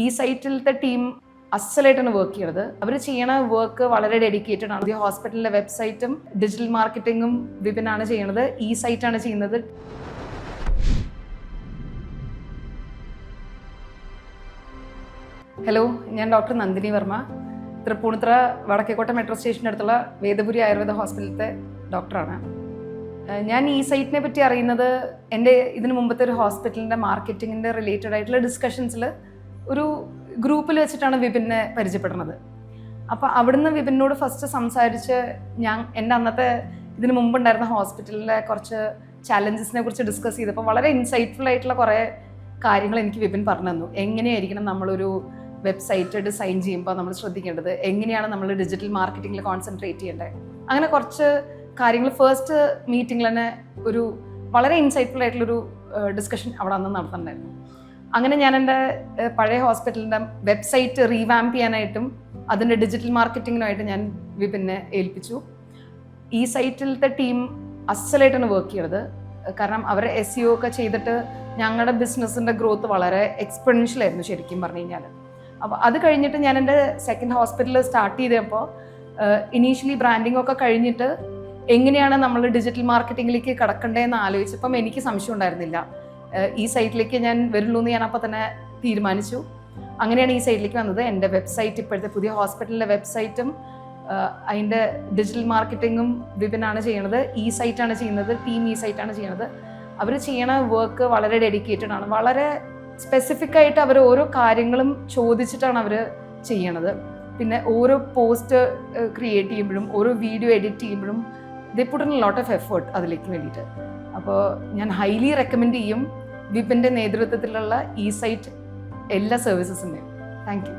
ഈ സൈറ്റിലത്തെ team അസലായിട്ടാണ് work ചെയ്യണത്. അവർ ചെയ്യണ വർക്ക് വളരെ ഡെഡിക്കേറ്റഡ് ആണ്. ഹോസ്പിറ്റലിന്റെ വെബ്സൈറ്റും ഡിജിറ്റൽ മാർക്കറ്റിംഗും വിപിനാണ് ചെയ്യണത്. ഈ സൈറ്റാണ് ചെയ്യുന്നത്. ഹലോ, ഞാൻ ഡോക്ടർ നന്ദിനി വർമ്മ, തൃപ്പൂണിത്തുറ വടക്കേക്കോട്ട മെട്രോ സ്റ്റേഷൻ്റെ അടുത്തുള്ള വേദപുരി ആയുർവേദ ഹോസ്പിറ്റലിലത്തെ ഡോക്ടറാണ്. ഞാൻ ഈ സൈറ്റിനെ പറ്റി അറിയുന്നത് എൻ്റെ ഇതിനു മുമ്പത്തെ ഒരു ഹോസ്പിറ്റലിൻ്റെ മാർക്കറ്റിങ്ങിൻ്റെ റിലേറ്റഡ് ആയിട്ടുള്ള ഡിസ്കഷൻസിൽ ഒരു ഗ്രൂപ്പിൽ വെച്ചിട്ടാണ് വിപിനെ പരിചയപ്പെടുന്നത്. അപ്പോൾ അവിടുന്ന് വിപിനോട് ഫസ്റ്റ് സംസാരിച്ച് എൻ്റെ അന്നത്തെ ഇതിനു മുമ്പുണ്ടായിരുന്ന ഹോസ്പിറ്റലിലെ കുറച്ച് ചാലഞ്ചസിനെ കുറിച്ച് ഡിസ്കസ് ചെയ്തപ്പോൾ വളരെ ഇൻസൈറ്റ്ഫുൾ ആയിട്ടുള്ള കുറേ കാര്യങ്ങൾ എനിക്ക് വിപിൻ പറഞ്ഞു തന്നു. എങ്ങനെയായിരിക്കണം നമ്മളൊരു വെബ്സൈറ്റ് ഡിസൈൻ ചെയ്യുമ്പോൾ നമ്മൾ ശ്രദ്ധിക്കേണ്ടത്, എങ്ങനെയാണ് നമ്മൾ ഡിജിറ്റൽ മാർക്കറ്റിങ്ങിൽ കോൺസെൻട്രേറ്റ് ചെയ്യേണ്ടത്, അങ്ങനെ കുറച്ച് കാര്യങ്ങൾ ഫസ്റ്റ് മീറ്റിങ്ങിൽ തന്നെ ഒരു വളരെ ഇൻസൈറ്റ്ഫുൾ ആയിട്ടുള്ളൊരു ഡിസ്കഷൻ അവിടെ അന്ന് നടത്തുന്നുണ്ടായിരുന്നു. അങ്ങനെ ഞാൻ എൻ്റെ പഴയ ഹോസ്പിറ്റലിൻ്റെ വെബ്സൈറ്റ് റീവാമ്പ് ചെയ്യാനായിട്ടും അതിൻ്റെ ഡിജിറ്റൽ മാർക്കറ്റിങ്ങിനായിട്ട് ഞാൻ വിപിനെ ഏൽപ്പിച്ചു. ഈ സൈറ്റിലത്തെ ടീം അസലായിട്ടാണ് വർക്ക് ചെയ്യണത്. കാരണം അവർ SEO ഒക്കെ ചെയ്തിട്ട് ഞങ്ങളുടെ ബിസിനസ്സിൻ്റെ ഗ്രോത്ത് വളരെ എക്സ്പെൻഷ്യൽ ആയിരുന്നു ശരിക്കും പറഞ്ഞു കഴിഞ്ഞാൽ. അപ്പോൾ അത് കഴിഞ്ഞിട്ട് ഞാൻ എൻ്റെ സെക്കൻഡ് ഹോസ്പിറ്റൽ സ്റ്റാർട്ട് ചെയ്തപ്പോൾ ഇനീഷ്യലി ബ്രാൻഡിങ് ഒക്കെ കഴിഞ്ഞിട്ട് എങ്ങനെയാണ് നമ്മൾ ഡിജിറ്റൽ മാർക്കറ്റിങ്ങിലേക്ക് കടക്കേണ്ടതെന്ന് ആലോചിച്ചപ്പം എനിക്ക് സംശയം ഉണ്ടായിരുന്നില്ല. ഈ സൈറ്റിലേക്ക് ഞാൻ വരുള്ളൂ എന്ന് ഞാൻ അപ്പോൾ തന്നെ തീരുമാനിച്ചു. അങ്ങനെയാണ് ഈ സൈറ്റിലേക്ക് വന്നത്. എൻ്റെ വെബ്സൈറ്റ്, ഇപ്പോഴത്തെ പുതിയ ഹോസ്പിറ്റലിൻ്റെ വെബ്സൈറ്റും അതിൻ്റെ ഡിജിറ്റൽ മാർക്കറ്റിങ്ങും വിപിനാണ് ചെയ്യണത്. ഈ സൈറ്റാണ് ചെയ്യുന്നത്, ടീം ഈ സൈറ്റാണ് ചെയ്യണത്. അവർ ചെയ്യണ വർക്ക് വളരെ ഡെഡിക്കേറ്റഡ് ആണ്. വളരെ സ്പെസിഫിക് ആയിട്ട് അവർ ഓരോ കാര്യങ്ങളും ചോദിച്ചിട്ടാണ് അവർ ചെയ്യണത്. പിന്നെ ഓരോ പോസ്റ്റ് ക്രിയേറ്റ് ചെയ്യുമ്പോഴും ഓരോ വീഡിയോ എഡിറ്റ് ചെയ്യുമ്പോഴും they put in lot of effort അതിലേക്ക് വേണ്ടിയിട്ട്. അപ്പോൾ ഞാൻ ഹൈലി റെക്കമെൻഡ് ചെയ്യും വിപിൻ്റെ നേതൃത്വത്തിലുള്ള ഈ സൈറ്റ് എല്ലാ സർവീസസിൻ്റെയും. Thank you.